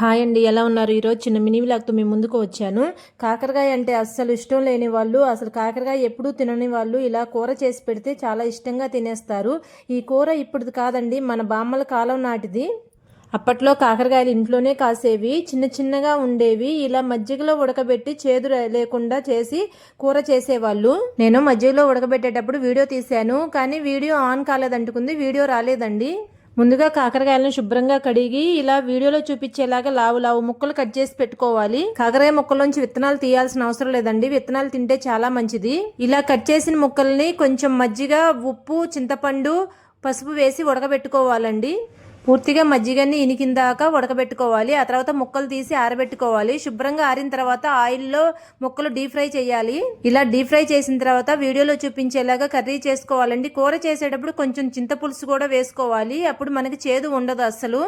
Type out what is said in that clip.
Hi అండి, ఎలా ఉన్నారు? ఈరోజు చిన్న మినీ వ్లాగ్తో మీ ముందుకు వచ్చాను. కాకరకాయ అంటే అస్సలు ఇష్టం లేని వాళ్ళు, అసలు కాకరకాయ ఎప్పుడూ తినని వాళ్ళు ఇలా కూర చేసి పెడితే చాలా ఇష్టంగా తినేస్తారు. ఈ కూర ఇప్పుడు కాదండి, మన బామ్మల కాలం నాటిది. అప్పట్లో కాకరకాయలు ఇంట్లోనే కాసేవి, చిన్న చిన్నగా ఉండేవి. ఇలా మజ్జిగలో ఉడకబెట్టి చేదు లేకుండా చేసి కూర చేసేవాళ్ళు. నేను మజ్జిగలో ఉడకబెట్టేటప్పుడు వీడియో తీశాను, కానీ వీడియో ఆన్ కాలేదంటుకుంది, వీడియో రాలేదండి. ముందుగా కాకరకాయలను శుభ్రంగా కడిగి ఇలా వీడియోలో చూపించేలాగా లావు లావు ముక్కలు కట్ చేసి పెట్టుకోవాలి. కాకరకాయ ముక్కల్లోంచి విత్తనాలు తీయాల్సిన అవసరం లేదండి, విత్తనాలు తింటే చాలా మంచిది. ఇలా కట్ చేసిన ముక్కల్ని కొంచెం మజ్జిగ, ఉప్పు, చింతపండు, పసుపు వేసి ఉడకబెట్టుకోవాలండి. పూర్తిగా మజ్జిగని ఇనికిందాక ఉడకబెట్టుకోవాలి. ఆ తర్వాత ముక్కలు తీసి ఆరబెట్టుకోవాలి. శుభ్రంగా ఆరిన తర్వాత ఆయిల్లో ముక్కలు డీప్ ఫ్రై చేయాలి. ఇలా డీప్ ఫ్రై చేసిన తర్వాత వీడియోలో చూపించేలాగా కర్రీ చేసుకోవాలండి. కూర చేసేటప్పుడు కొంచెం చింతపులుసు కూడా వేసుకోవాలి, అప్పుడు మనకి చేదు ఉండదు అస్సలు.